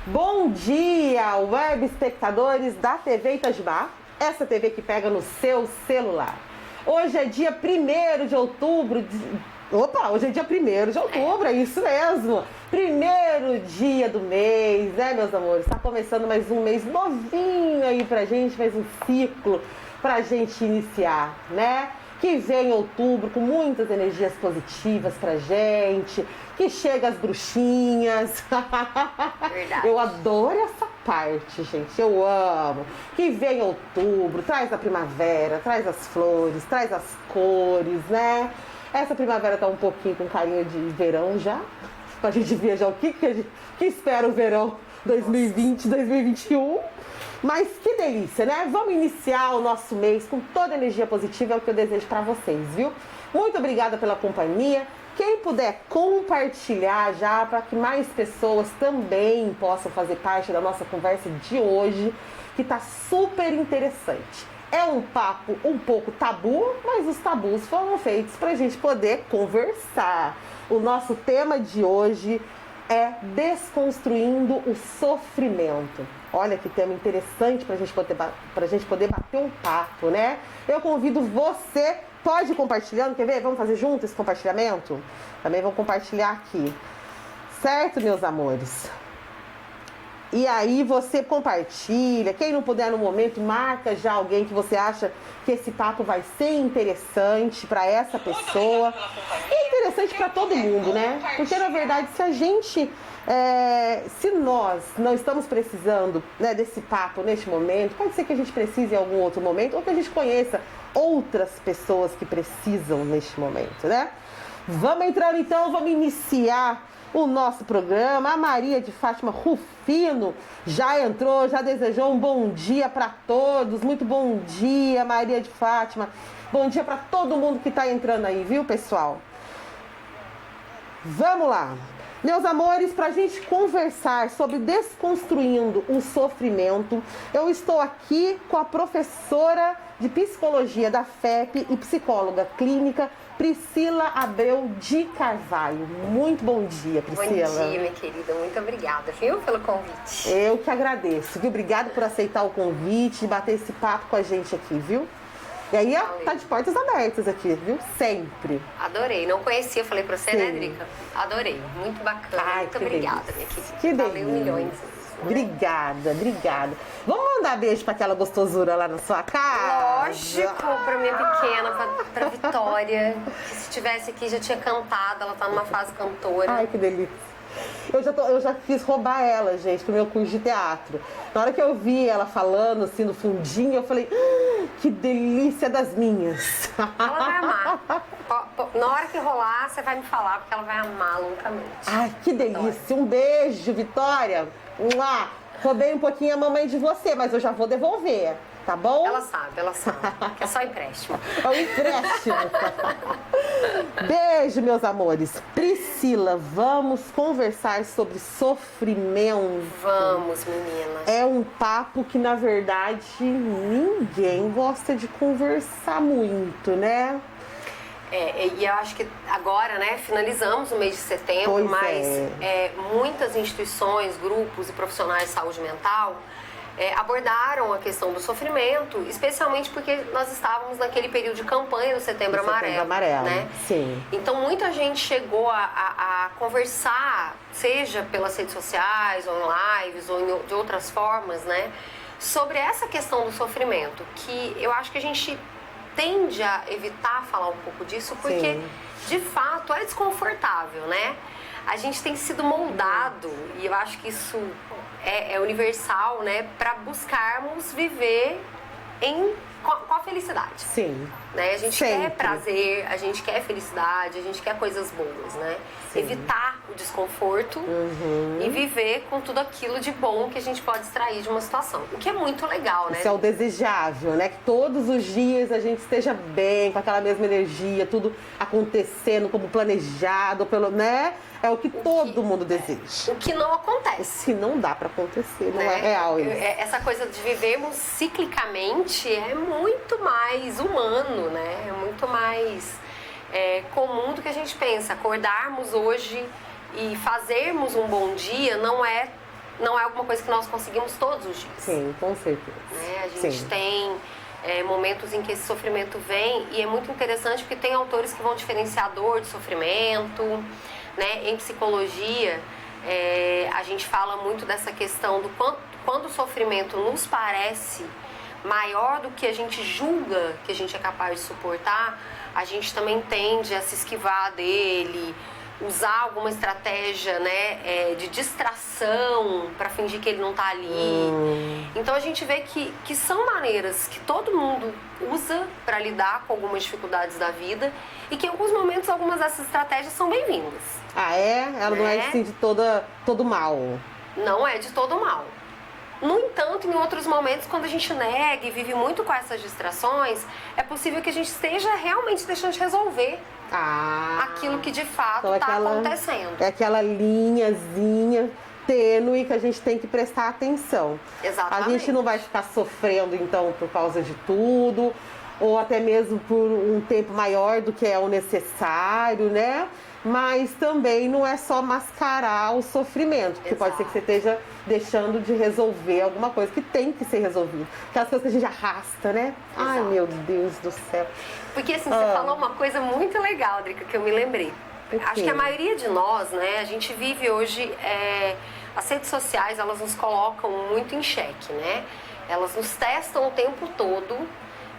Bom dia, web espectadores da TV Itajubá, essa TV que pega no seu celular. Hoje é dia 1º de outubro, hoje é dia 1º de outubro, é isso mesmo. Primeiro dia do mês, né, meus amores? Tá começando mais um mês novinho aí pra gente, mais um ciclo pra gente iniciar, né? Que vem outubro com muitas energias positivas pra gente, que chega as bruxinhas. Verdade. Eu adoro essa parte, gente, eu amo. Que vem outubro, traz a primavera, traz as flores, traz as cores, né? Essa primavera tá um pouquinho com carinho de verão já, pra gente ver já o que espera o verão 2020, 2021. Mas que delícia, né? Vamos iniciar o nosso mês com toda a energia positiva, é o que eu desejo para vocês, viu? Muito obrigada pela companhia. Quem puder compartilhar já para que mais pessoas também possam fazer parte da nossa conversa de hoje, que tá super interessante. É um papo um pouco tabu, mas os tabus foram feitos para a gente poder conversar. O nosso tema de hoje é desconstruindo o sofrimento. Olha que tema interessante para a gente poder bater um papo, né? Eu convido você, pode ir compartilhando, quer ver? Vamos fazer junto esse compartilhamento? Também vou compartilhar aqui, certo, meus amores? E aí você compartilha, quem não puder no momento, marca já alguém que você acha que esse papo vai ser interessante para essa pessoa. E interessante para todo mundo, né? Porque na verdade se nós não estamos precisando, né, desse papo neste momento, pode ser que a gente precise em algum outro momento, ou que a gente conheça outras pessoas que precisam neste momento, né? Vamos entrando então, vamos iniciar o nosso programa. A Maria de Fátima Rufino já entrou, já desejou um bom dia para todos. Muito bom dia, Maria de Fátima. Bom dia para todo mundo que está entrando aí, viu, pessoal? Vamos lá. Meus amores, para a gente conversar sobre desconstruindo o sofrimento, eu estou aqui com a professora de psicologia da FEP e psicóloga clínica, Priscila Abreu de Carvalho. Muito bom dia, Priscila. Bom dia, minha querida. Muito obrigada, viu, pelo convite. Eu que agradeço, viu? Obrigada por aceitar o convite e bater esse papo com a gente aqui, viu? E aí, tá de portas abertas aqui, viu? Sempre. Adorei. Não conhecia, falei pra você, Sim. né, Drica? Adorei. Muito bacana. Ai, muito que obrigada, delícia. minha querida. Que Valeu delícia. milhões. Né? Obrigada, obrigada. Vamos mandar beijo pra aquela gostosura lá na sua casa? Lógico, pra minha pequena, pra Vitória, que se estivesse aqui já tinha cantado, ela tá numa fase cantora. Ai, que delícia. Eu já quis roubar ela, gente, pro meu curso de teatro. Na hora que eu vi ela falando assim no fundinho, eu falei, que delícia das minhas. Ela vai amar. Na hora que rolar, você vai me falar, porque ela vai amar loucamente. Ai, que delícia. Um beijo, Vitória. Roubei um pouquinho a mamãe de você, mas eu já vou devolver, tá bom? Ela sabe, que é só empréstimo. É um empréstimo. Beijo, meus amores. Priscila, vamos conversar sobre sofrimento. Vamos, meninas. É um papo que, na verdade, ninguém gosta de conversar muito, né? E eu acho que agora, né, finalizamos o mês de setembro, Pois mas muitas instituições, grupos e profissionais de saúde mental abordaram a questão do sofrimento, especialmente porque nós estávamos naquele período de campanha do Setembro Amarelo, né? Sim. Então muita gente chegou a conversar, seja pelas redes sociais, ou em lives, ou de outras formas, né, sobre essa questão do sofrimento, que eu acho que a gente tende a evitar falar um pouco disso, porque de fato é desconfortável, né? A gente tem sido moldado, e eu acho que isso é universal, né, para buscarmos viver com a felicidade. Sim. Né? A gente Sempre. quer prazer, a gente quer felicidade, a gente quer coisas boas, né? Sim. Evitar o desconforto e viver com tudo aquilo de bom que a gente pode extrair de uma situação. O que é muito legal, né? Isso é o desejável, né? Que todos os dias a gente esteja bem, com aquela mesma energia, tudo acontecendo como planejado, né? É o que todo mundo deseja. O que não acontece. Se não dá pra acontecer, não Né? é real isso. Essa coisa de vivermos ciclicamente é muito mais humano, né? É muito mais comum do que a gente pensa. Acordarmos hoje e fazermos um bom dia não é não é alguma coisa que nós conseguimos todos os dias. Sim, com certeza. Né? A gente Sim. tem momentos em que esse sofrimento vem, e é muito interessante porque tem autores que vão diferenciar dor de sofrimento, né? Em psicologia, a gente fala muito dessa questão do quando o sofrimento nos parece maior do que a gente julga que a gente é capaz de suportar, a gente também tende a se esquivar dele, usar alguma estratégia, né, de distração para fingir que ele não está ali. Então a gente vê que são maneiras que todo mundo usa para lidar com algumas dificuldades da vida e que em alguns momentos algumas dessas estratégias são bem-vindas. Ah, é? Ela não é assim de todo mal. Não é de todo mal. No entanto, em outros momentos, quando a gente nega e vive muito com essas distrações, é possível que a gente esteja realmente deixando de resolver aquilo que de fato está acontecendo. É aquela linhazinha tênue que a gente tem que prestar atenção. Exatamente. A gente não vai ficar sofrendo, então, por causa de tudo, ou até mesmo por um tempo maior do que é o necessário, né? Mas também não é só mascarar o sofrimento, porque pode ser que você esteja deixando de resolver alguma coisa que tem que ser resolvida. Aquelas coisas que a gente arrasta, né? Exato. Ai, meu Deus do céu. Porque assim, você falou uma coisa muito legal, Drica, que eu me lembrei. Acho que a maioria de nós, né, a gente vive hoje, as redes sociais, elas nos colocam muito em xeque, né? Elas nos testam o tempo todo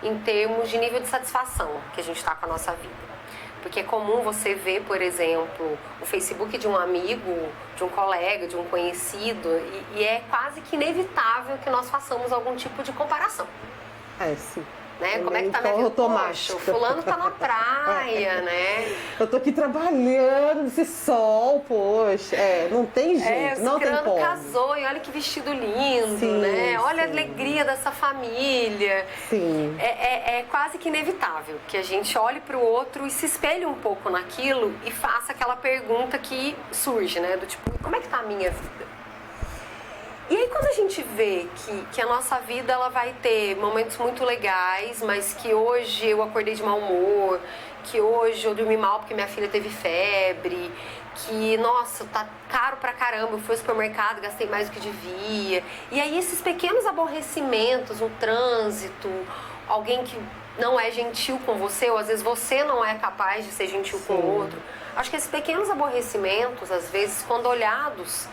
em termos de nível de satisfação que a gente está com a nossa vida. Porque é comum você ver, por exemplo, o Facebook de um amigo, de um colega, de um conhecido, e é quase que inevitável que nós façamos algum tipo de comparação. Sim. Né? Como é que tá minha vida? Poxa, o fulano tá na praia, né? Eu tô aqui trabalhando nesse sol, poxa. Não tem jeito, não tem como. Casou e olha que vestido lindo, sim, né? Olha a alegria dessa família. Sim. É quase que inevitável que a gente olhe pro outro e se espelhe um pouco naquilo e faça aquela pergunta que surge, né? Do tipo, como é que tá a minha vida? E aí quando a gente vê que a nossa vida ela vai ter momentos muito legais, mas que hoje eu acordei de mau humor, que hoje eu dormi mal porque minha filha teve febre, que, nossa, tá caro pra caramba, eu fui ao supermercado, gastei mais do que devia. E aí esses pequenos aborrecimentos, um trânsito, alguém que não é gentil com você, ou às vezes você não é capaz de ser gentil com o outro. Acho que esses pequenos aborrecimentos, às vezes, quando olhados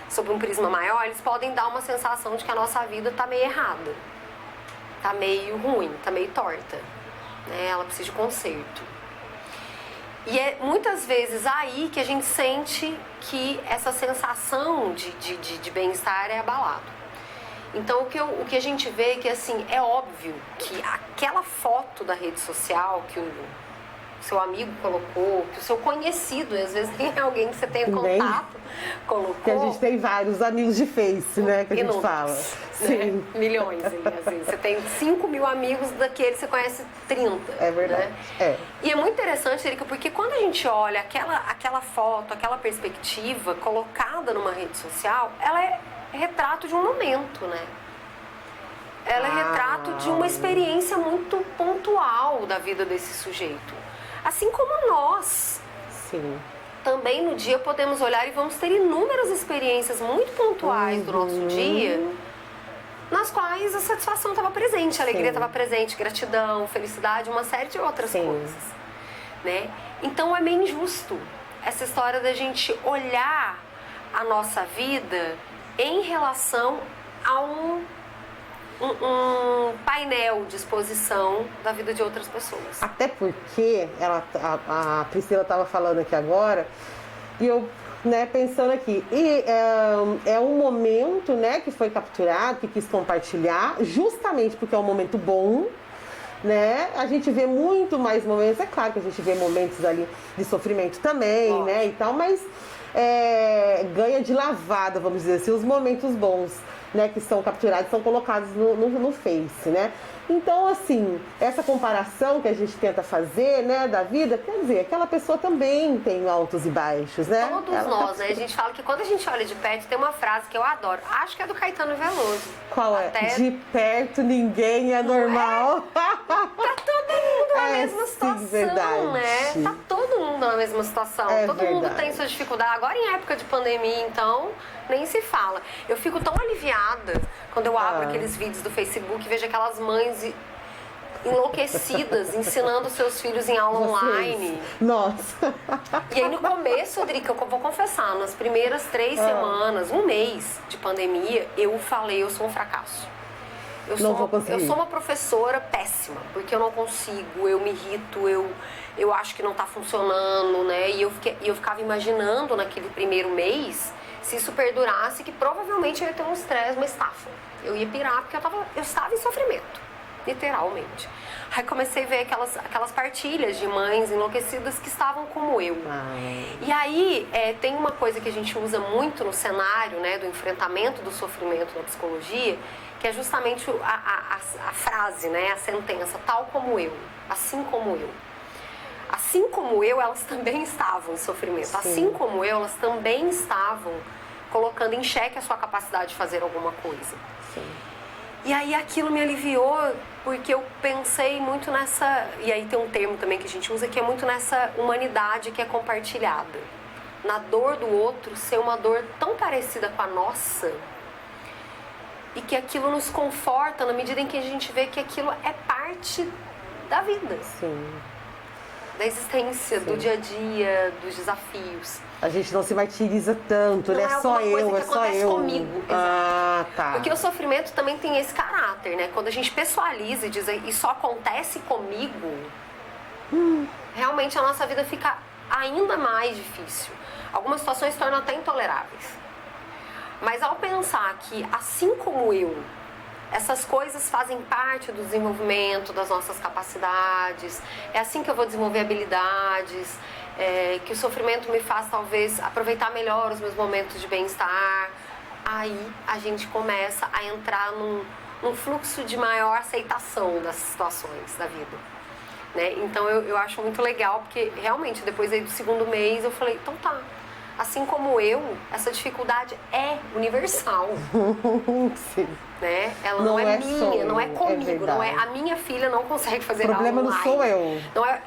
sob um prisma maior, eles podem dar uma sensação de que a nossa vida tá meio errada, tá meio ruim, tá meio torta, né? Ela precisa de conserto. E é muitas vezes aí que a gente sente que essa sensação de bem-estar é abalado. Então o que a gente vê é que assim, é óbvio que aquela foto da rede social que o seu amigo colocou, que o seu conhecido, às vezes nem é alguém que você tem contato, colocou. Que a gente tem vários amigos de Face, né, que a gente fala. Né? Sim. Milhões, assim. Você tem 5 mil amigos, daqueles você conhece 30. É verdade. Né? E é muito interessante, Erika, porque quando a gente olha aquela foto, aquela perspectiva colocada numa rede social, ela é retrato de um momento, né? Ela é retrato de uma experiência muito pontual da vida desse sujeito. Assim como nós. Sim. Também no dia podemos olhar e vamos ter inúmeras experiências muito pontuais do nosso dia, nas quais a satisfação estava presente, a alegria estava presente, gratidão, felicidade, uma série de outras coisas. Né? Então é meio injusto essa história da gente olhar a nossa vida em relação a um painel de exposição da vida de outras pessoas. Até porque a Priscila estava falando aqui agora e eu, né, pensando aqui, e é um momento, né, que foi capturado, que quis compartilhar, justamente porque é um momento bom, né? A gente vê muito mais momentos, é claro que a gente vê momentos ali de sofrimento também, né, e tal, mas ganha de lavada, vamos dizer assim, os momentos bons, né, que são capturados, são colocados no Face, né? Então, assim, essa comparação que a gente tenta fazer, né, da vida, quer dizer, aquela pessoa também tem altos e baixos, né? Todos nós, né? A gente fala que quando a gente olha de perto, tem uma frase que eu adoro, acho que é do Caetano Veloso. Qual é? De perto ninguém é normal. Tá todo mundo na mesma situação, verdade. né? Tá todo todo mundo na mesma situação. Todo mundo tem sua dificuldade. Agora em época de pandemia, então, nem se fala. Eu fico tão aliviada quando eu abro aqueles vídeos do Facebook e vejo aquelas mães enlouquecidas ensinando seus filhos em aula online. Nossa! E aí no começo, Drica, eu vou confessar, nas primeiras 3 semanas, um mês de pandemia, eu falei, eu sou um fracasso. Eu sou uma professora péssima, porque eu não consigo, eu me irrito, eu acho que não tá funcionando, né? E eu ficava imaginando naquele primeiro mês, se isso perdurasse, que provavelmente eu ia ter um estresse, uma estafa. Eu ia pirar, porque eu estava em sofrimento, literalmente. Aí comecei a ver aquelas partilhas de mães enlouquecidas que estavam como eu. E aí tem uma coisa que a gente usa muito no cenário, né, do enfrentamento do sofrimento na psicologia, que é justamente a frase, né, a sentença, tal como eu, assim como eu. Assim como eu, elas também estavam em sofrimento. Sim. Assim como eu, elas também estavam colocando em xeque a sua capacidade de fazer alguma coisa. Sim. E aí aquilo me aliviou, porque eu pensei muito nessa... E aí tem um termo também que a gente usa, que é muito nessa humanidade que é compartilhada. Na dor do outro ser uma dor tão parecida com a nossa, e que aquilo nos conforta na medida em que a gente vê que aquilo é parte da vida. Sim. Da existência, do dia a dia, dos desafios. A gente não se martiriza tanto, né? É só eu, é só eu. Comigo. Tá. Porque o sofrimento também tem esse caráter, né? Quando a gente pessoaliza e diz, e só acontece comigo, realmente a nossa vida fica ainda mais difícil. Algumas situações se tornam até intoleráveis. Mas ao pensar que, assim como eu, essas coisas fazem parte do desenvolvimento das nossas capacidades, é assim que eu vou desenvolver habilidades, que o sofrimento me faz talvez aproveitar melhor os meus momentos de bem-estar, aí a gente começa a entrar num fluxo de maior aceitação das situações da vida. Né? Então eu acho muito legal, porque realmente depois aí do 2º mês eu falei, então tá. Assim como eu, essa dificuldade é universal. Sim. Né? Ela não é minha, não é comigo, não é a minha filha não consegue fazer aula online. O problema não sou eu.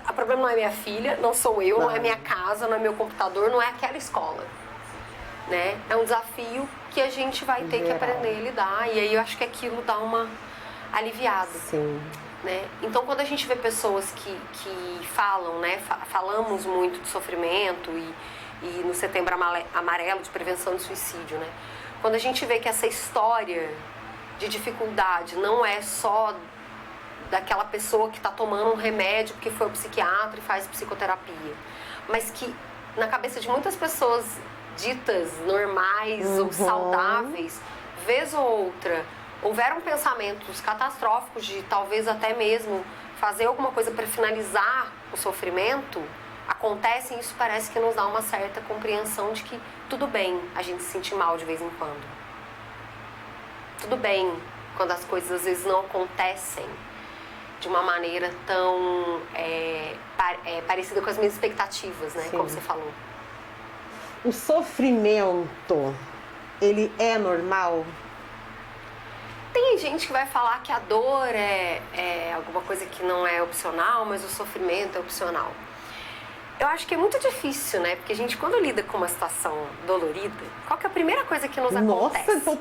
O problema não é minha filha, não sou eu, não é minha casa, não é meu computador, não é aquela escola. Né? É um desafio que a gente vai ter que aprender a lidar, e aí eu acho que aquilo dá uma aliviada. Sim. Né? Então quando a gente vê pessoas que falam, né, falamos muito de sofrimento e no Setembro Amarelo de prevenção de suicídio, né? Quando a gente vê que essa história de dificuldade não é só daquela pessoa que está tomando um remédio porque foi ao psiquiatra e faz psicoterapia, mas que na cabeça de muitas pessoas ditas normais ou saudáveis, vez ou outra, houveram pensamentos catastróficos de talvez até mesmo fazer alguma coisa para finalizar o sofrimento, acontece, e isso parece que nos dá uma certa compreensão de que tudo bem a gente se sentir mal de vez em quando. Tudo bem quando as coisas às vezes não acontecem de uma maneira tão parecida com as minhas expectativas, né? Sim. Como você falou. O sofrimento, ele é normal? Tem gente que vai falar que a dor é alguma coisa que não é opcional, mas o sofrimento é opcional. Eu acho que é muito difícil, né? Porque a gente, quando lida com uma situação dolorida, qual que é a primeira coisa que nos acontece? Nossa, então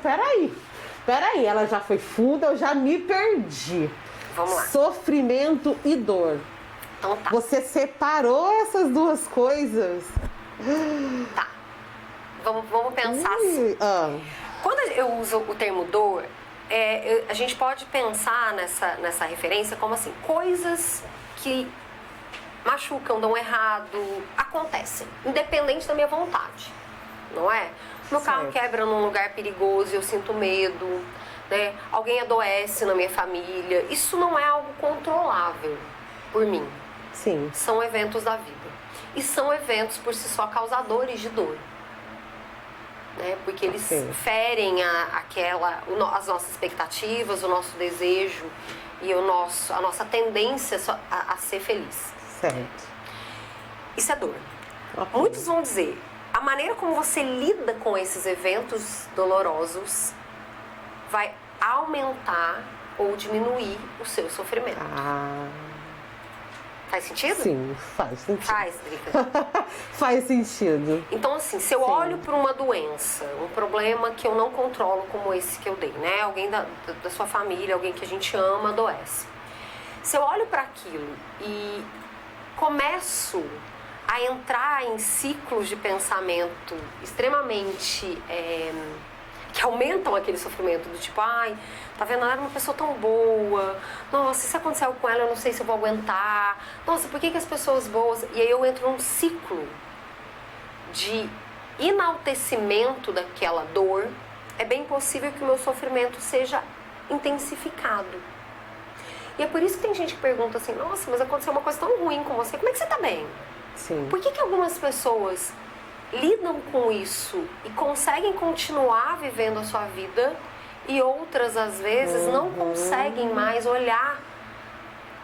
peraí, ela já foi funda, eu já me perdi. Vamos lá. Sofrimento e dor. Então tá. Você separou essas duas coisas? Tá. Vamos pensar assim. Quando eu uso o termo dor, a gente pode pensar nessa referência como assim, coisas que machucam, dão errado, acontecem, independente da minha vontade, não é? Meu carro quebra num lugar perigoso e eu sinto medo, né? Alguém adoece na minha família, isso não é algo controlável por mim. Sim. São eventos da vida. E são eventos por si só causadores de dor. Né? Porque eles ferem as nossas expectativas, o nosso desejo e a nossa tendência a ser feliz. Certo. Isso é dor. Muitos vão dizer, a maneira como você lida com esses eventos dolorosos vai aumentar ou diminuir o seu sofrimento. Faz sentido? Sim, faz sentido. Faz, Drica. Faz sentido. Então, assim, se eu olho para uma doença, um problema que eu não controlo como esse que eu dei, né? Alguém da sua família, alguém que a gente ama, adoece. Se eu olho para aquilo e começo a entrar em ciclos de pensamento extremamente... que aumentam aquele sofrimento, do tipo, ai, tá vendo, ela era uma pessoa tão boa, nossa, se aconteceu com ela, eu não sei se eu vou aguentar, nossa, por que as pessoas boas... E aí eu entro num ciclo de enaltecimento daquela dor, é bem possível que o meu sofrimento seja intensificado. E é por isso que tem gente que pergunta assim, nossa, mas aconteceu uma coisa tão ruim com você, como é que você tá bem? Sim. Por que algumas pessoas lidam com isso e conseguem continuar vivendo a sua vida e outras, às vezes, não conseguem mais olhar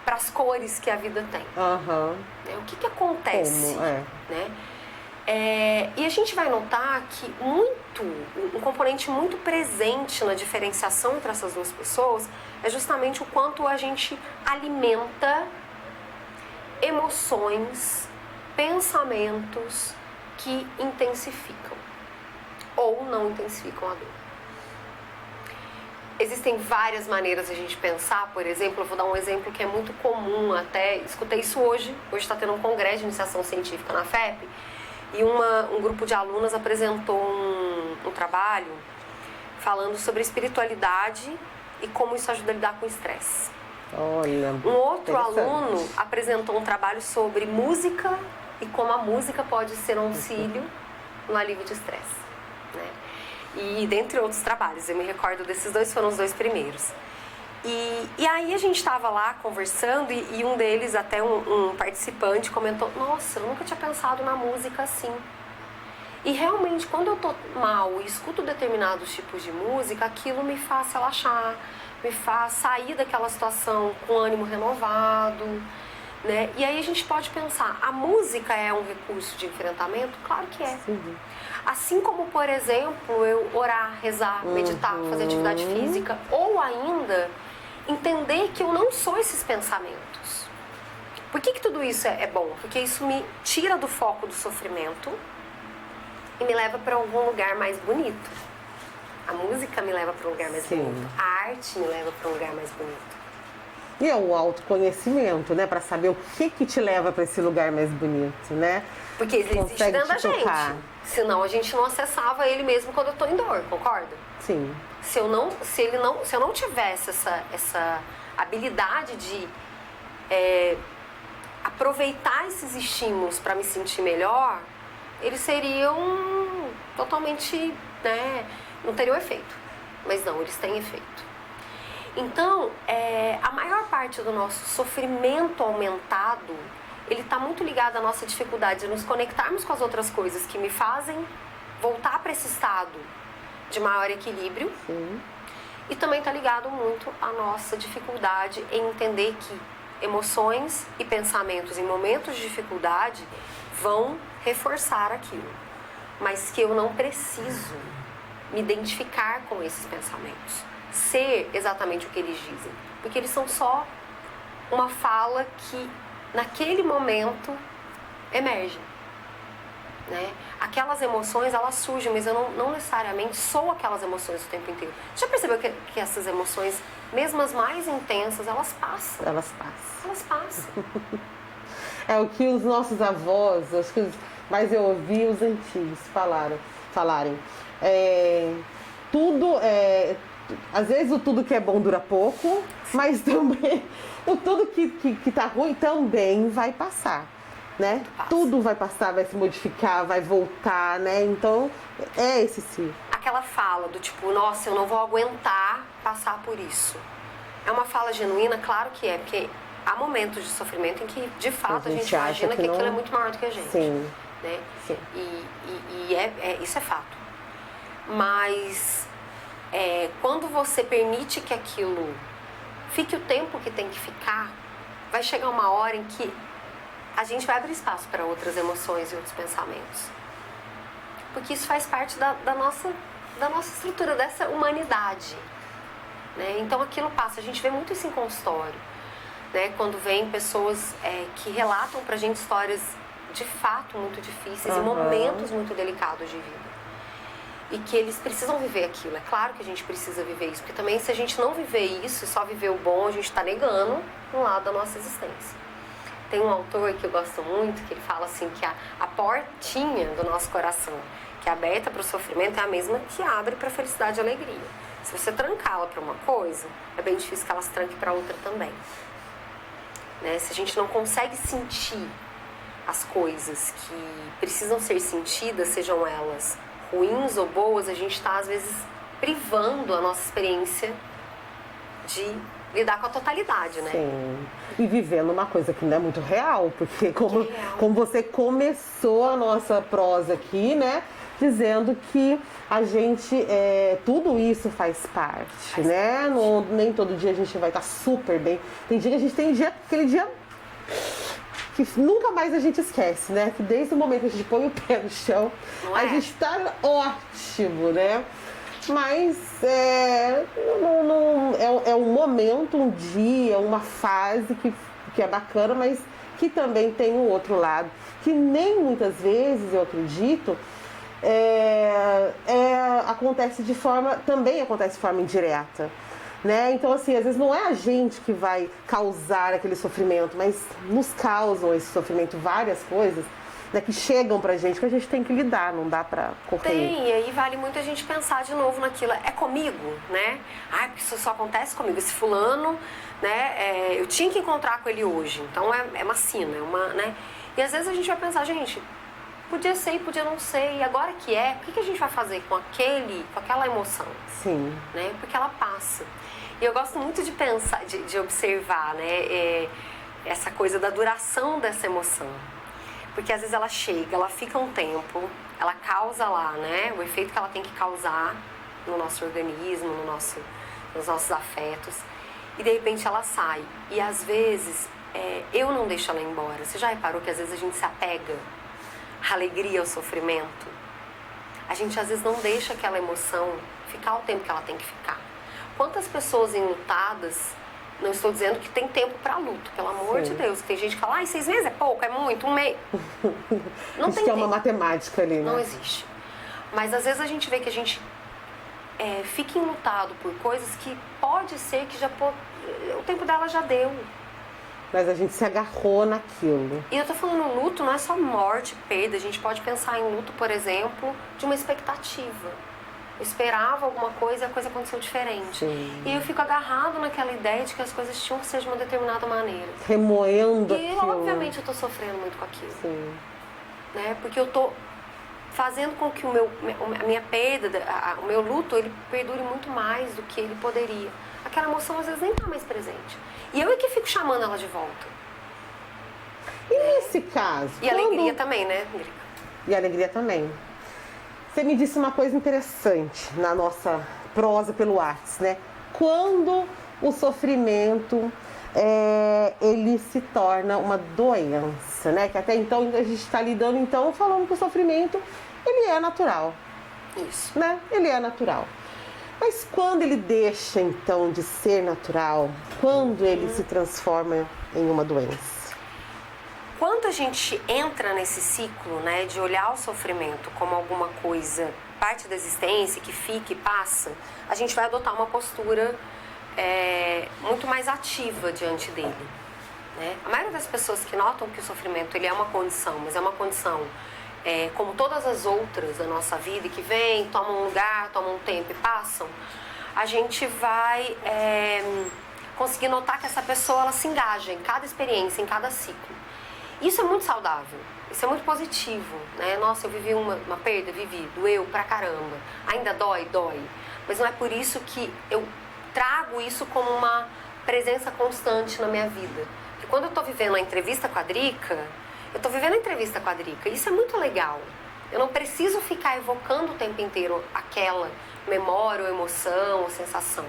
para as cores que a vida tem? O que acontece? Né? E a gente vai notar que um componente muito presente na diferenciação entre essas duas pessoas é justamente o quanto a gente alimenta emoções, pensamentos que intensificam ou não intensificam a dor. Existem várias maneiras de a gente pensar, por exemplo, eu vou dar um exemplo que é muito comum, até escutei isso hoje está tendo um congresso de iniciação científica na FEP, e um grupo de alunas apresentou um trabalho falando sobre espiritualidade e como isso ajuda a lidar com o estresse. Olha, um outro aluno apresentou um trabalho sobre música e como a música pode ser um auxílio no alívio de estresse, né? E dentre outros trabalhos, eu me recordo desses dois, foram os dois primeiros. E aí a gente estava lá conversando e um deles, até um participante, comentou, nossa, eu nunca tinha pensado na música assim. E realmente, quando eu tô mal e escuto determinados tipos de música, aquilo me faz relaxar, me faz sair daquela situação com ânimo renovado, né? E aí a gente pode pensar, a música é um recurso de enfrentamento? Claro que é. Sim. Assim como, por exemplo, eu orar, rezar, meditar, fazer atividade física, ou ainda entender que eu não sou esses pensamentos. Por que tudo isso é bom? Porque isso me tira do foco do sofrimento e me leva para algum lugar mais bonito. A música me leva para um lugar mais bonito. A arte me leva para um lugar mais bonito. E é o autoconhecimento, né? Para saber o que te leva para esse lugar mais bonito, né? Porque ele existe dentro da gente. Senão a gente não acessava ele mesmo quando eu tô em dor, concorda? Sim. Se eu não tivesse essa habilidade de aproveitar esses estímulos para me sentir melhor, eles seriam totalmente, né, não teriam efeito. Mas não, eles têm efeito. Então, a maior parte do nosso sofrimento aumentado, ele está muito ligado à nossa dificuldade de nos conectarmos com as outras coisas que me fazem voltar para esse estado de maior equilíbrio. Sim. E também está ligado muito à nossa dificuldade em entender que emoções e pensamentos em momentos de dificuldade vão reforçar aquilo, mas que eu não preciso me identificar com esses pensamentos, ser exatamente o que eles dizem, porque eles são só uma fala que naquele momento emerge, né? Aquelas emoções, elas surgem, mas eu não necessariamente sou aquelas emoções o tempo inteiro. Já percebeu que essas emoções, mesmo as mais intensas, elas passam? Elas passam. Elas passam. É o que os nossos avós, acho que mais eu ouvi os antigos falarem. Às vezes o tudo que é bom dura pouco, mas também o tudo que tá ruim também vai passar, né? Tudo vai passar, vai se modificar, vai voltar, né? Então, é esse ciclo. Aquela fala do tipo, nossa, eu não vou aguentar passar por isso. É uma fala genuína? Claro que é, porque há momentos de sofrimento em que, de fato, a gente imagina que aquilo é muito maior do que a gente. Sim. Né? Sim. Isso é fato. Mas quando você permite que aquilo fique o tempo que tem que ficar, vai chegar uma hora em que a gente vai abrir espaço para outras emoções e outros pensamentos. Porque isso faz parte da nossa estrutura, dessa humanidade. Né? Então aquilo passa, a gente vê muito isso em consultório. né? Quando vem pessoas que relatam pra gente histórias de fato muito difíceis e momentos muito delicados de vida. E que eles precisam viver aquilo. É claro que a gente precisa viver isso, porque também se a gente não viver isso e só viver o bom, a gente está negando um lado da nossa existência. Tem um autor que eu gosto muito, que ele fala assim, que a portinha do nosso coração, que é aberta para o sofrimento, é a mesma que abre para a felicidade e alegria. Se você trancá-la para uma coisa, é bem difícil que ela se tranque para outra também. Né? Se a gente não consegue sentir as coisas que precisam ser sentidas, sejam elas ruins ou boas, a gente está às vezes privando a nossa experiência de lidar com a totalidade, né? Sim. E vivendo uma coisa que não é muito real, porque como você começou a nossa prosa aqui, né? Dizendo que a gente, tudo isso faz parte, né? Nem todo dia a gente vai estar super bem. Tem dia que a gente tem aquele dia que nunca mais a gente esquece, né? Que desde o momento que a gente põe o pé no chão, a gente tá ótimo, né? Mas é um momento, um dia, uma fase que é bacana, mas que também tem um outro lado, que nem muitas vezes, eu acredito, acontece de forma indireta. Né? Então, assim, às vezes não é a gente que vai causar aquele sofrimento, mas nos causam esse sofrimento várias coisas, né, que chegam pra gente, que a gente tem que lidar, não dá pra correr. E aí vale muito a gente pensar de novo naquilo, é comigo, né? Porque isso só acontece comigo, esse fulano, né, eu tinha que encontrar com ele hoje, então é uma sina, né? E às vezes a gente vai pensar, gente, podia ser e podia não ser, e agora que o que a gente vai fazer com aquela emoção? Sim. Né? Porque ela passa. E eu gosto muito de pensar, de observar, né, essa coisa da duração dessa emoção. Porque às vezes ela chega, ela fica um tempo, ela causa lá, né, o efeito que ela tem que causar no nosso organismo, nos nossos afetos, e de repente ela sai. E às vezes eu não deixo ela ir embora. Você já reparou que às vezes a gente se apega à alegria, ao sofrimento? A gente às vezes não deixa aquela emoção ficar o tempo que ela tem que ficar. Quantas pessoas enlutadas, não estou dizendo que tem tempo para luto, pelo amor de Deus, que tem gente que fala, 6 meses é pouco, é muito, um mês. Não tem que é uma matemática ali, né? Não existe. Mas às vezes a gente vê que a gente fica enlutado por coisas que pode ser que o tempo dela já deu. Mas a gente se agarrou naquilo. E eu tô falando, luto não é só morte, perda. A gente pode pensar em luto, por exemplo, de uma expectativa. Eu esperava alguma coisa e a coisa aconteceu diferente. Sim. E eu fico agarrado naquela ideia de que as coisas tinham que ser de uma determinada maneira. Remoendo e aquilo. obviamente eu tô sofrendo muito com aquilo. Sim. Né? Porque eu tô fazendo com que a minha perda, o meu luto, ele perdure muito mais do que ele poderia. Aquela emoção às vezes nem tá mais presente. E eu é que fico chamando ela de volta. E nesse caso? E alegria também, né, Drica? E alegria também. Você me disse uma coisa interessante na nossa prosa pelo WhatsApp, né? Quando o sofrimento ele se torna uma doença, né? Que até então a gente está lidando, então, falando que o sofrimento ele é natural. Isso. Né? Ele é natural. Mas quando ele deixa, então, de ser natural, quando ele se transforma em uma doença? Quando a gente entra nesse ciclo, né, de olhar o sofrimento como alguma coisa, parte da existência, que fica e passa, a gente vai adotar uma postura muito mais ativa diante dele. Né? A maioria das pessoas que notam que o sofrimento ele é uma condição, mas é uma condição como todas as outras da nossa vida, que vem, tomam um lugar, tomam um tempo e passam, a gente vai conseguir notar que essa pessoa ela se engaja em cada experiência, em cada ciclo. Isso é muito saudável, isso é muito positivo, né? Nossa, eu vivi uma perda, doeu pra caramba, ainda dói, mas não é por isso que eu trago isso como uma presença constante na minha vida. Porque quando eu tô vivendo a entrevista com a Drica, eu tô vivendo a entrevista com a Drica, e isso é muito legal. Eu não preciso ficar evocando o tempo inteiro aquela memória, ou emoção, ou sensação.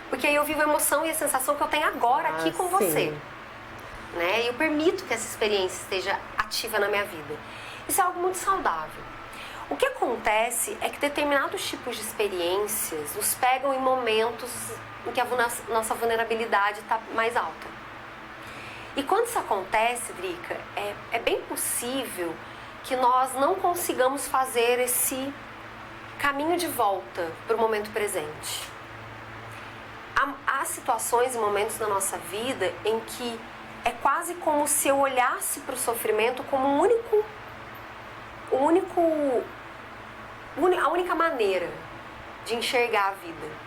Porque aí eu vivo a emoção e a sensação que eu tenho agora aqui com você. Né? E eu permito que essa experiência esteja ativa na minha vida. Isso é algo muito saudável. O que acontece é que determinados tipos de experiências nos pegam em momentos em que a nossa vulnerabilidade está mais alta. E quando isso acontece, Drica, é bem possível que nós não consigamos fazer esse caminho de volta para o momento presente. Há situações e momentos da nossa vida em que é quase como se eu olhasse para o sofrimento como a única maneira de enxergar a vida.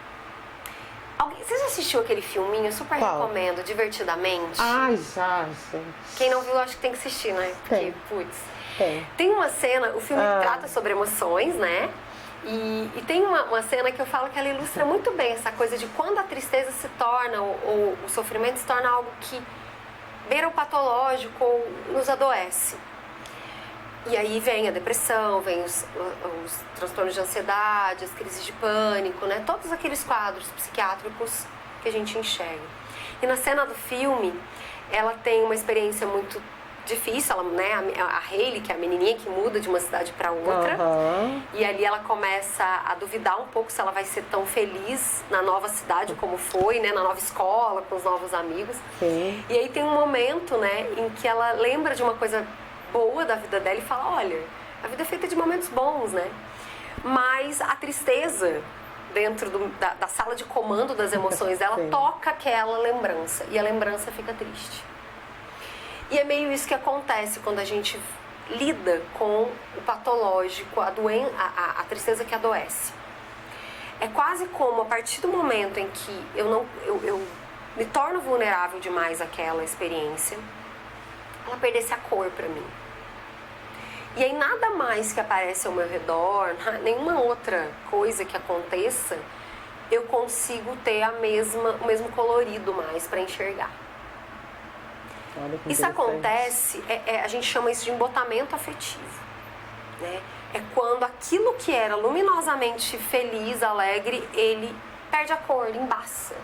Você já assistiu aquele filminho? Eu super recomendo, Divertidamente. Ai, já, gente. Quem não viu, acho que tem que assistir, né? Porque, putz. Tem uma cena, o filme trata sobre emoções, né? E tem uma cena que eu falo que ela ilustra muito bem essa coisa de quando a tristeza se torna, ou o sofrimento se torna algo que beira o patológico ou nos adoece. E aí vem a depressão, vem os transtornos de ansiedade, as crises de pânico, né? Todos aqueles quadros psiquiátricos que a gente enxerga. E na cena do filme, ela tem uma experiência muito difícil, ela, né? A Hayley, que é a menininha que muda de uma cidade para outra, e ali ela começa a duvidar um pouco se ela vai ser tão feliz na nova cidade como foi, né? Na nova escola, com os novos amigos. Sim. E aí tem um momento, né, em que ela lembra de uma coisa boa da vida dela e fala, olha, a vida é feita de momentos bons, né? Mas a tristeza dentro da sala de comando das emoções dela toca aquela lembrança e a lembrança fica triste. E é meio isso que acontece quando a gente lida com o patológico, a tristeza que adoece. É quase como a partir do momento em que eu me torno vulnerável demais àquela experiência, ela perdesse a cor pra mim. E aí nada mais que aparece ao meu redor, nenhuma outra coisa que aconteça, eu consigo ter o mesmo colorido mais para enxergar. Isso acontece, a gente chama isso de embotamento afetivo, né? É quando aquilo que era luminosamente feliz, alegre, ele perde a cor, ele embaça.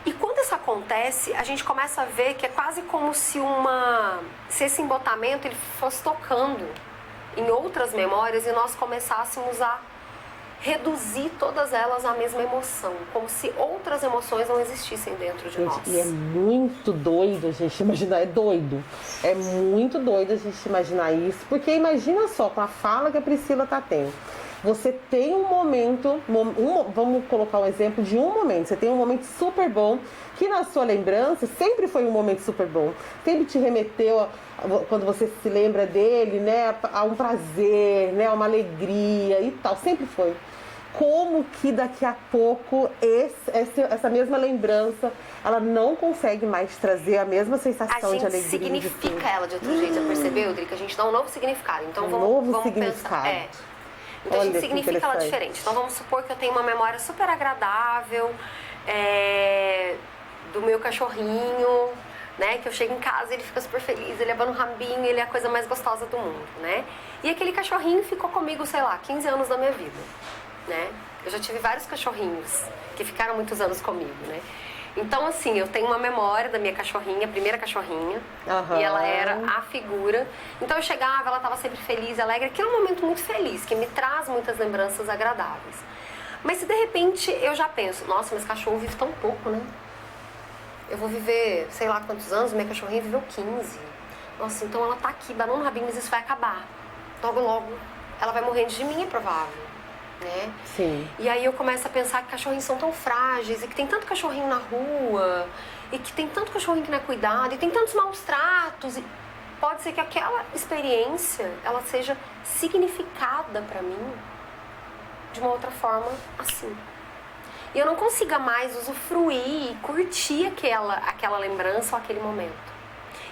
E quando isso acontece, a gente começa a ver que é quase como se esse embotamento ele fosse tocando em outras memórias e nós começássemos a reduzir todas elas à mesma emoção, como se outras emoções não existissem dentro de nós. E é muito doido a gente imaginar, é muito doido a gente imaginar isso, porque imagina só, com a fala que a Priscila tá tendo, você tem um momento, vamos colocar um exemplo de um momento, você tem um momento super bom, que na sua lembrança sempre foi um momento super bom, sempre te remeteu, quando você se lembra dele, né, a um prazer, né, a uma alegria e tal, sempre foi. Como que daqui a pouco essa mesma lembrança, ela não consegue mais trazer a mesma sensação de alegria? A gente significa ela de outro jeito, já percebeu, Drica? A gente dá um novo significado, então vamos significado. Pensar. Então a gente significa ela diferente. Então vamos supor que eu tenho uma memória super agradável do meu cachorrinho, né? Que eu chego em casa, ele fica super feliz, ele abana um rabinho, ele é a coisa mais gostosa do mundo, né? E aquele cachorrinho ficou comigo, sei lá, 15 anos da minha vida, né? Eu já tive vários cachorrinhos que ficaram muitos anos comigo, né? Então, assim, eu tenho uma memória da minha cachorrinha, a primeira cachorrinha, e ela era a figura. Então eu chegava, ela estava sempre feliz, alegre, que é um momento muito feliz, que me traz muitas lembranças agradáveis. Mas se de repente eu já penso, nossa, mas cachorro vive tão pouco, né? Eu vou viver, sei lá quantos anos, minha cachorrinha viveu 15. Nossa, então ela tá aqui, banando o rabinho, mas isso vai acabar. Logo, logo, ela vai morrer antes de mim, é provável. Né? Sim. E aí eu começo a pensar que cachorrinhos são tão frágeis e que tem tanto cachorrinho na rua e que tem tanto cachorrinho que não é cuidado e tem tantos maus tratos e pode ser que aquela experiência ela seja significada pra mim de uma outra forma assim. E eu não consiga mais usufruir e curtir aquela lembrança ou aquele momento.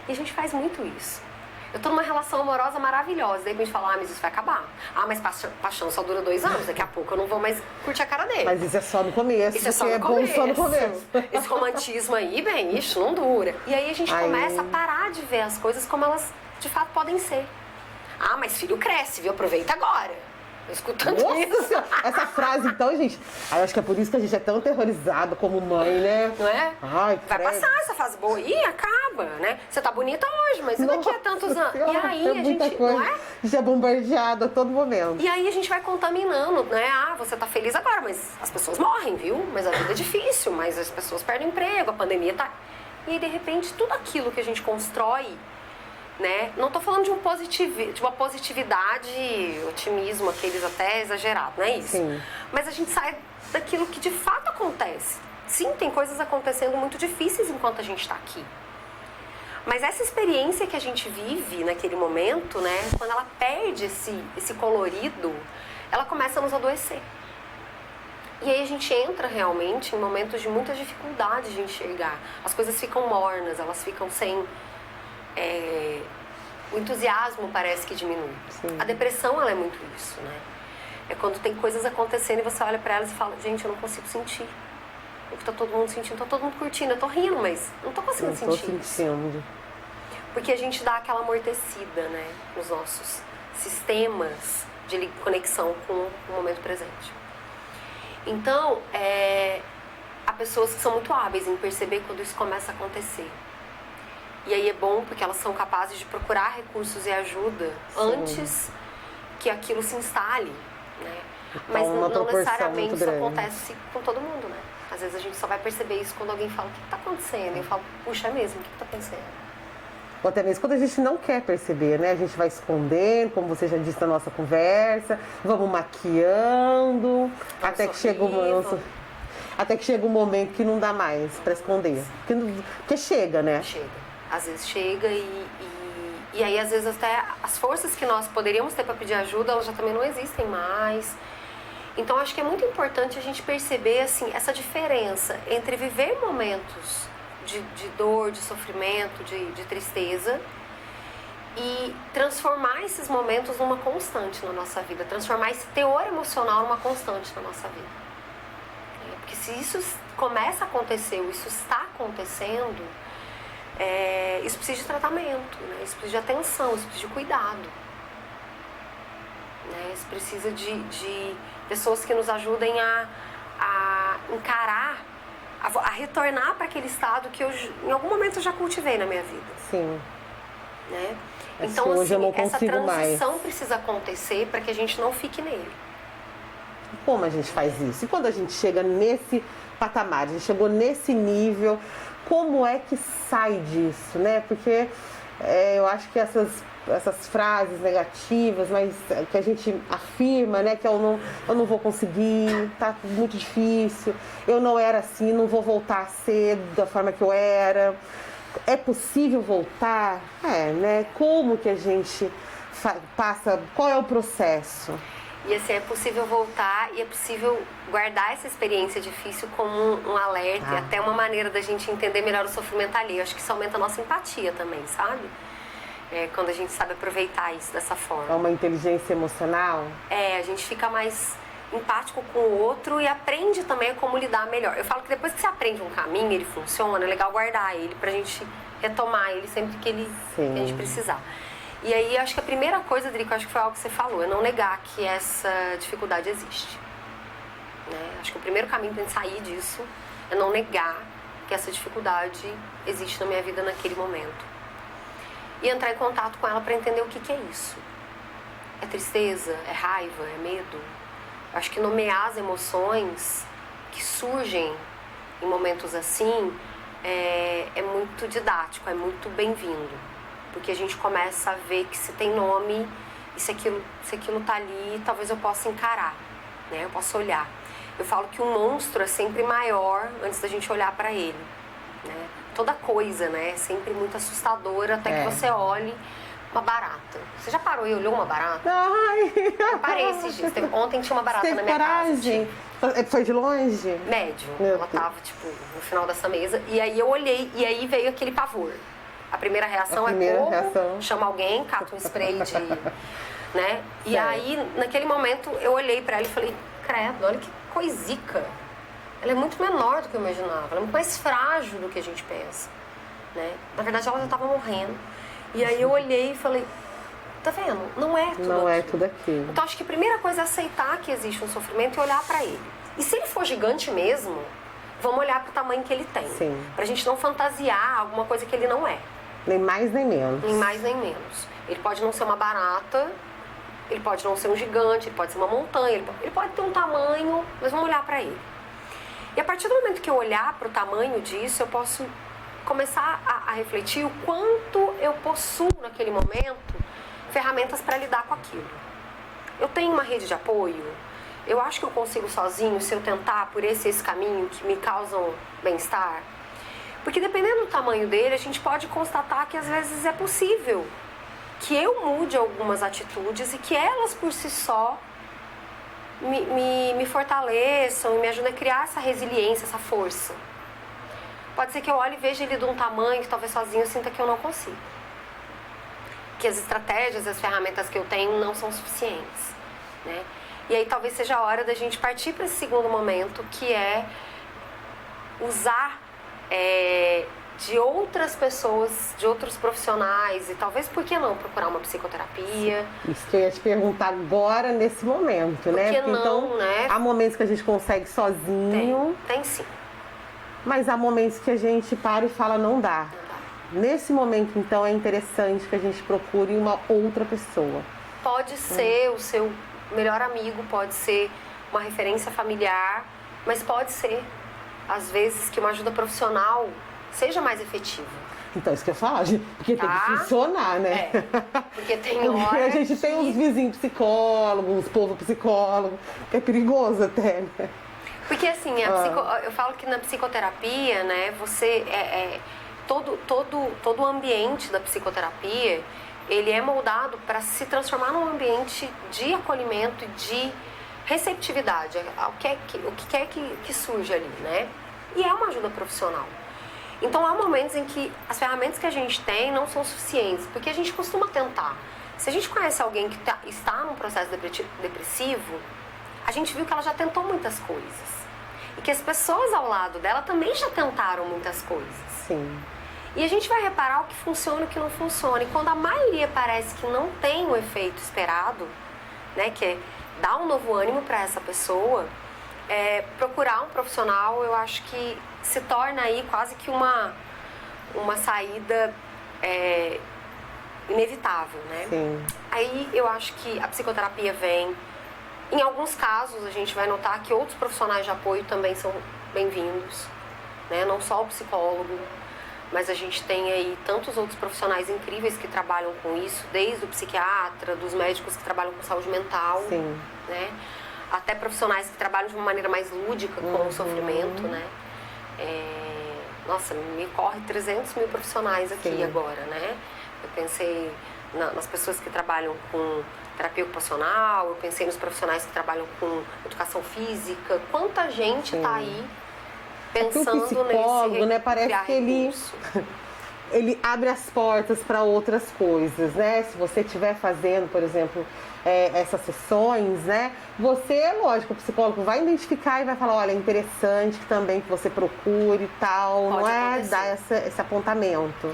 E a gente faz muito isso. Eu tô numa relação amorosa maravilhosa, de repente fala, mas isso vai acabar. Mas paixão só dura 2 anos, daqui a pouco eu não vou mais curtir a cara dele. Mas isso é só no começo, isso é só no começo. Bom só no começo. Esse romantismo aí, bem, isso não dura. E aí a gente começa a parar de ver as coisas como elas de fato podem ser. Mas filho cresce, viu? Aproveita agora. Escutando isso. Essa frase, então, gente, eu acho que é por isso que a gente é tão aterrorizado como mãe, né? Não é? Ai, vai passar essa fase boa e acaba, né? Você tá bonita hoje, mas e daqui a tantos anos? E aí a gente, coisa. Não é? Já é bombardeada a todo momento. E aí a gente vai contaminando, né? Você tá feliz agora, mas as pessoas morrem, viu? Mas a vida é difícil, mas as pessoas perdem emprego, a pandemia tá... E aí, de repente, tudo aquilo que a gente constrói, né? Não tô falando de uma positividade, otimismo, aqueles até exagerados, não é isso? Sim. Mas a gente sai daquilo que de fato acontece. Sim, tem coisas acontecendo muito difíceis enquanto a gente está aqui. Mas essa experiência que a gente vive naquele momento, né? Quando ela perde esse colorido, ela começa a nos adoecer. E aí a gente entra realmente em momentos de muita dificuldade de enxergar. As coisas ficam mornas, elas ficam sem... o entusiasmo parece que diminui. Sim. A depressão, ela é muito isso, né? É quando tem coisas acontecendo e você olha pra elas e fala, gente, eu não consigo sentir. O que tá todo mundo sentindo, tá todo mundo curtindo. Eu tô rindo, mas não tô conseguindo sentir isso. Não tô sentindo. Porque a gente dá aquela amortecida, né? Nos nossos sistemas de conexão com o momento presente. Então, há pessoas que são muito hábeis em perceber quando isso começa a acontecer. E aí é bom porque elas são capazes de procurar recursos e ajuda antes que aquilo se instale, né? Então, mas não necessariamente isso grande. acontece com todo mundo, né? Às vezes a gente só vai perceber isso quando alguém fala, o que está acontecendo? E eu falo, puxa, é mesmo, o que está acontecendo? Ou até mesmo quando a gente não quer perceber, né? A gente vai escondendo, como você já disse na nossa conversa, vamos maquiando, até que chega um momento que não dá mais para esconder. Porque chega, né? Chega. Às vezes chega e aí às vezes até as forças que nós poderíamos ter para pedir ajuda, elas já também não existem mais. Então acho que é muito importante a gente perceber assim, essa diferença entre viver momentos de dor, de sofrimento, de tristeza e transformar esses momentos numa constante na nossa vida, transformar esse teor emocional numa constante na nossa vida. Porque se isso começa a acontecer, ou isso está acontecendo, isso precisa de tratamento, né? Isso precisa de atenção, isso precisa de cuidado. Né? Isso precisa de pessoas que nos ajudem a encarar, a retornar para aquele estado que eu, em algum momento, eu já cultivei na minha vida. Sim. Né? Mas então, hoje eu não essa transição mais. precisa acontecer para que a gente não fique nele. Como a gente faz isso? E quando a gente chega nesse patamar, a gente chegou nesse nível, como é que sai disso, né? Porque eu acho que essas frases negativas, mas que a gente afirma, né? Que eu não vou conseguir, tá muito difícil, eu não era assim, não vou voltar a ser da forma que eu era. É possível voltar? Né? Como que a gente passa, qual é o processo? E assim, é possível voltar e é possível guardar essa experiência difícil como um alerta e até uma maneira da gente entender melhor o sofrimento alheio. Acho que isso aumenta a nossa empatia também, sabe? Quando a gente sabe aproveitar isso dessa forma. É uma inteligência emocional? A gente fica mais empático com o outro e aprende também a como lidar melhor. Eu falo que depois que você aprende um caminho, ele funciona, é legal guardar ele pra gente retomar ele sempre que a gente precisar. E aí, acho que a primeira coisa, Drico, acho que foi algo que você falou, é não negar que essa dificuldade existe. Né? Acho que o primeiro caminho pra gente sair disso é não negar que essa dificuldade existe na minha vida naquele momento. E entrar em contato com ela para entender o que é isso. É tristeza? É raiva? É medo? Acho que nomear as emoções que surgem em momentos assim é muito didático, é muito bem-vindo. Porque a gente começa a ver que se tem nome e se aquilo tá ali, talvez eu possa encarar, né? Eu posso olhar. Eu falo que um monstro é sempre maior antes da gente olhar para ele, né? Toda coisa, né? É sempre muito assustadora até que você olhe uma barata. Você já parou e olhou uma barata? Ai! Eu parei esses dias. Ontem tinha uma barata na minha coragem? Casa. Foi de longe? Médio. Ela tava, tipo, no final dessa mesa. E aí eu olhei e aí veio aquele pavor. A primeira reação corro, chama alguém, cata um spray né? E aí, naquele momento, eu olhei pra ela e falei, credo, olha que coisica. Ela é muito menor do que eu imaginava. Ela é muito mais frágil do que a gente pensa, né? Na verdade, ela já tava morrendo. E aí eu olhei e falei, tá vendo? Não é tudo aquilo. Então, acho que a primeira coisa é aceitar que existe um sofrimento e olhar pra ele. E se ele for gigante mesmo, vamos olhar pro tamanho que ele tem. Sim. Pra gente não fantasiar alguma coisa que ele não é. Nem mais nem menos. Nem mais nem menos. Ele pode não ser uma barata, ele pode não ser um gigante, ele pode ser uma montanha, ele pode ter um tamanho, mas vamos olhar pra ele. E a partir do momento que eu olhar pro tamanho disso, eu posso começar a refletir o quanto eu possuo naquele momento ferramentas para lidar com aquilo. Eu tenho uma rede de apoio, eu acho que eu consigo sozinho se eu tentar por esse caminho que me causam bem-estar. Porque dependendo do tamanho dele, a gente pode constatar que às vezes é possível que eu mude algumas atitudes e que elas por si só me fortaleçam e me ajudem a criar essa resiliência, essa força. Pode ser que eu olhe e veja ele de um tamanho que talvez sozinho eu sinta que eu não consigo. Que as estratégias, as ferramentas que eu tenho não são suficientes, né? E aí talvez seja a hora da gente partir para esse segundo momento, que é usar de outras pessoas, de outros profissionais, e talvez, por que não, procurar uma psicoterapia. Isso que eu ia te perguntar agora, nesse momento, né? Porque não, então, né? Há momentos que a gente consegue sozinho. Tem sim. Mas há momentos que a gente para e fala, não dá. Nesse momento, então, é interessante que a gente procure uma outra pessoa. Pode ser o seu melhor amigo, pode ser uma referência familiar, mas pode ser, às vezes, que uma ajuda profissional seja mais efetiva. Então, isso que eu falo, porque tem que funcionar, né? Porque tem hora porque a gente tem uns vizinhos psicólogos, uns povo psicólogo, que é perigoso até, né? Porque assim, eu falo que na psicoterapia, né, você todo o ambiente da psicoterapia, ele é moldado para se transformar num ambiente de acolhimento e de receptividade, o que quer que surja ali, né? E é uma ajuda profissional. Então há momentos em que as ferramentas que a gente tem não são suficientes, porque a gente costuma tentar. Se a gente conhece alguém que está num processo depressivo, a gente viu que ela já tentou muitas coisas. E que as pessoas ao lado dela também já tentaram muitas coisas. Sim. E a gente vai reparar o que funciona e o que não funciona. E quando a maioria parece que não tem o efeito esperado, né, que é dar um novo ânimo para essa pessoa, procurar um profissional, eu acho que se torna aí quase que uma saída inevitável, né? Sim. Aí eu acho que a psicoterapia vem. Em alguns casos, a gente vai notar que outros profissionais de apoio também são bem-vindos, né? Não só o psicólogo, mas a gente tem aí tantos outros profissionais incríveis que trabalham com isso, desde o psiquiatra, dos médicos que trabalham com saúde mental, Sim. né? Até profissionais que trabalham de uma maneira mais lúdica com o sofrimento, né? Nossa, me corre 300 mil profissionais aqui Sim. agora, né? Eu pensei nas pessoas que trabalham com terapia ocupacional, eu pensei nos profissionais que trabalham com educação física. Quanta gente está aí pensando o psicólogo, nesse né, parece que ele abre as portas para outras coisas, né? Se você estiver fazendo, por exemplo, essas sessões, né? Você, lógico, o psicólogo vai identificar e vai falar, olha, é interessante também que você procure e tal, Pode não é? acontecer. Dar esse apontamento.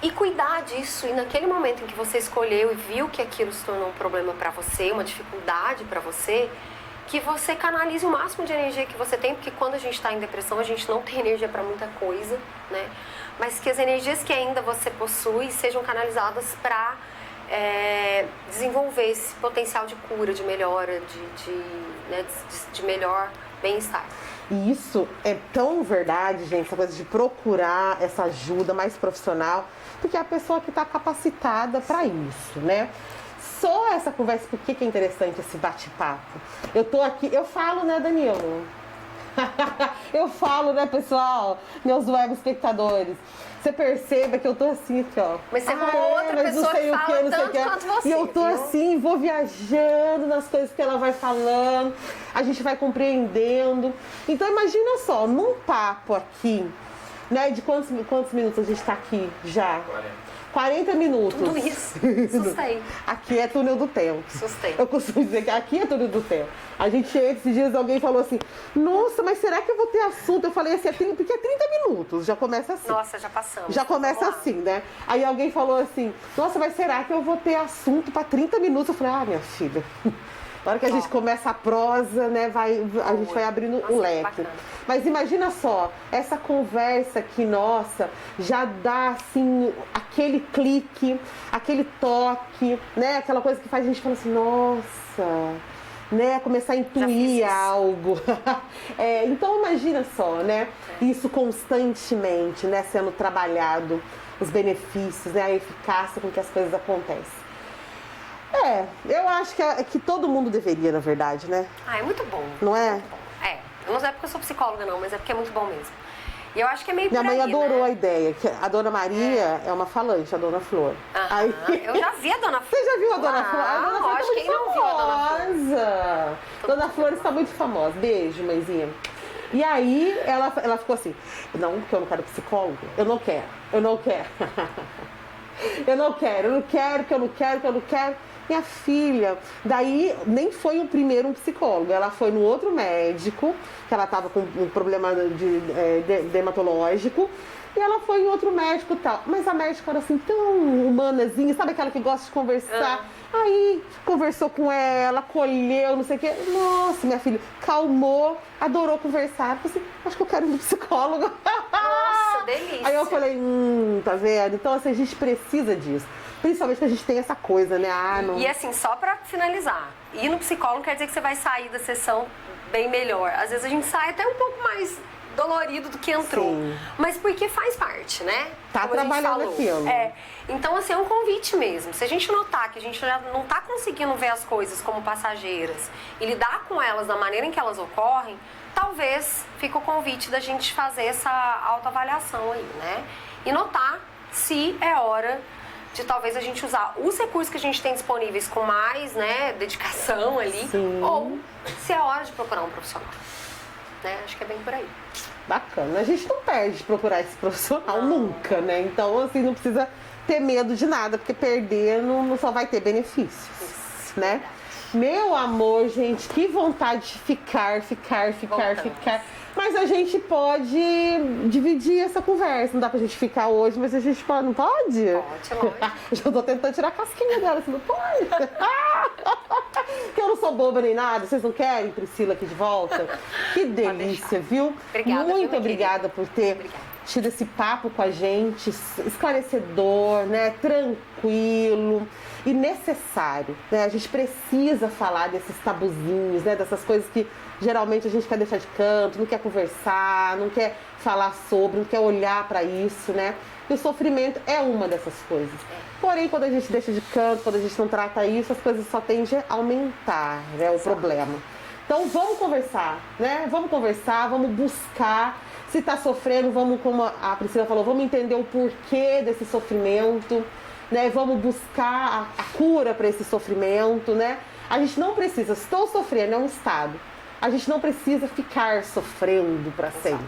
E cuidar disso, e naquele momento em que você escolheu e viu que aquilo se tornou um problema para você, uma dificuldade para você, que você canalize o máximo de energia que você tem, porque quando a gente está em depressão, a gente não tem energia para muita coisa, né? Mas que as energias que ainda você possui sejam canalizadas para desenvolver esse potencial de cura, de melhora, de melhor bem-estar. E isso é tão verdade, gente, essa coisa de procurar essa ajuda mais profissional, porque é a pessoa que está capacitada para isso, né? Só essa conversa, por que é interessante esse bate-papo? Eu tô aqui, eu falo, né, Danilo? Eu falo, né, pessoal, meus web espectadores. Você perceba que eu tô assim aqui, ó. Mas você arrumou outra pessoa que fala tanto quanto você. E eu tô assim, vou viajando nas coisas que ela vai falando, a gente vai compreendendo. Então imagina só, num papo aqui, né, de quantos minutos a gente tá aqui já? 40 minutos. Tudo isso. Assustei. Aqui é túnel do tempo. Assustei. Eu costumo dizer que aqui é túnel do tempo. A gente, esses dias, alguém falou assim, nossa, mas será que eu vou ter assunto? Eu falei assim, porque é 30 minutos, já começa assim. Nossa, já passamos. Já começa assim, né? Aí alguém falou assim, nossa, mas será que eu vou ter assunto para 30 minutos? Eu falei, minha filha, na hora que a gente começa a prosa, né, a gente vai abrindo um leque. Bacana. Mas imagina só, essa conversa aqui, nossa, já dá assim, aquele clique, aquele toque, né? Aquela coisa que faz a gente falar assim, nossa, né? Começar a intuir algo. Então imagina só, né? Isso constantemente, né? Sendo trabalhado, os benefícios, né? A eficácia com que as coisas acontecem. Eu acho que todo mundo deveria, na verdade, né? É muito bom. Não é? Muito bom. Eu não sei porque eu sou psicóloga não, mas é porque é muito bom mesmo. E eu acho que é meio Minha mãe adorou, né? a ideia, que a Dona Maria é uma falante, a Dona Flor. Aí... Eu já vi a Dona Flor. Você já viu a Dona Flor? A Dona Flor acho que quem não viu a Dona Flor. Dona Flor está muito famosa. Beijo, mãezinha. E aí ela ficou assim, não, porque eu não quero psicólogo. Eu não quero. Eu não quero, que eu não quero. Minha filha, daí nem foi o primeiro um psicólogo, ela foi no outro médico, que ela estava com um problema dermatológico, e ela foi em outro médico e tal. Mas a médica era assim, tão humanazinha, sabe aquela que gosta de conversar? Aí conversou com ela, acolheu, não sei o quê. Nossa, minha filha, calmou, adorou conversar. Eu falei assim, acho que eu quero ir no psicólogo. Nossa, delícia. Aí eu falei, tá vendo? Então assim, a gente precisa disso. Principalmente que a gente tem essa coisa, né? E assim, só pra finalizar, ir no psicólogo não quer dizer que você vai sair da sessão bem melhor. Às vezes a gente sai até um pouco mais dolorido do que entrou. Sim. Mas porque faz parte, né? Tá trabalhando aquilo. Então, assim, é um convite mesmo. Se a gente notar que a gente já não tá conseguindo ver as coisas como passageiras e lidar com elas da maneira em que elas ocorrem, talvez fique o convite da gente fazer essa autoavaliação aí, né? E notar se é hora de talvez a gente usar os recursos que a gente tem disponíveis com mais, né, dedicação ali, ou se é hora de procurar um profissional, né? Acho que é bem por aí. Bacana. A gente não perde de procurar esse profissional nunca, né? Então, assim, não precisa ter medo de nada, porque perder não só vai ter benefícios, né? Meu amor, gente, que vontade de ficar. Mas a gente pode dividir essa conversa. Não dá pra gente ficar hoje, mas a gente pode, não pode? Pode, lógico. Eu tô tentando tirar a casquinha dela, você não pode? Que eu não sou boba nem nada. Vocês não querem Priscila aqui de volta? Que delícia, viu? Obrigada, muito obrigada por ter tido esse papo com a gente, esclarecedor, né? Tranquilo e necessário, né? A gente precisa falar desses tabuzinhos, né? Dessas coisas que geralmente a gente quer deixar de canto, não quer conversar, não quer falar sobre, não quer olhar para isso, né? E o sofrimento é uma dessas coisas. Porém, quando a gente deixa de canto, quando a gente não trata isso, as coisas só tendem a aumentar, né? O problema. Então vamos conversar, né? Vamos conversar, vamos buscar. Se está sofrendo, vamos, como a Priscila falou, vamos entender o porquê desse sofrimento, né? Vamos buscar a cura para esse sofrimento, né? A gente não precisa, estou sofrendo, é um estado. A gente não precisa ficar sofrendo para sempre,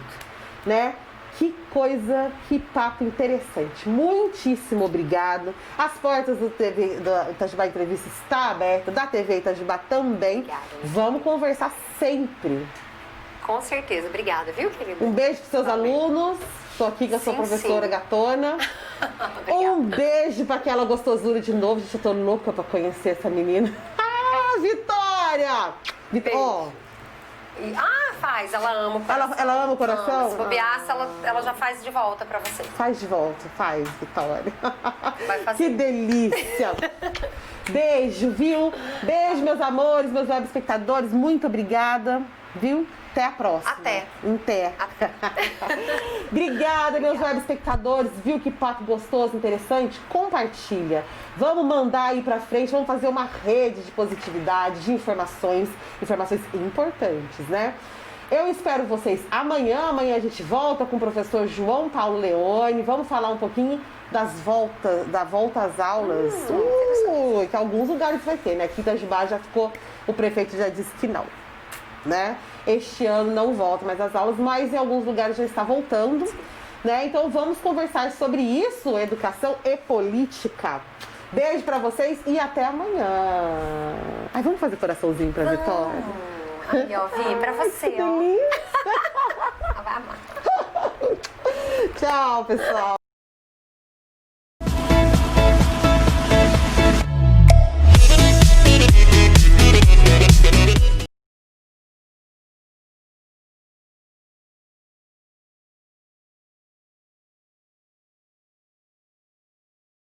né? Que coisa, que papo interessante. Muitíssimo obrigado. As portas do Itajubá Entrevista estão abertas, da TV Itajubá também. Obrigada. Vamos conversar sempre. Com certeza. Obrigada, viu, querida? Um beijo para seus alunos. Estou aqui com a sua professora gatona. Um beijo para aquela gostosura de novo. Gente, eu tô louca para conhecer essa menina. Ah, Vitória! Ó. Faz, ela ama o coração. Ela ama o coração? Se bobear, ela já faz de volta pra você. Faz de volta, faz, Vitória. Vai fazer. Que delícia! Beijo, viu? Beijo, meus amores, meus web espectadores. Muito obrigada, viu? Até a próxima. Até. Obrigada, meus web espectadores. Viu que papo gostoso, interessante? Compartilha. Vamos mandar aí pra frente, vamos fazer uma rede de positividade, de informações importantes, né? Eu espero vocês amanhã. Amanhã a gente volta com o professor João Paulo Leone. Vamos falar um pouquinho da volta às aulas. Que alguns lugares vai ter, né? Aqui em Itajubá já ficou, o prefeito já disse que não, né? Este ano não volta mais as aulas, mas em alguns lugares já está voltando, né? Então vamos conversar sobre isso, educação e política. Beijo pra vocês e até amanhã. Ai, vamos fazer coraçãozinho pra Vitória? Aí, ó, Vi, pra você, que ó. delícia. Vai amar. Tchau, pessoal.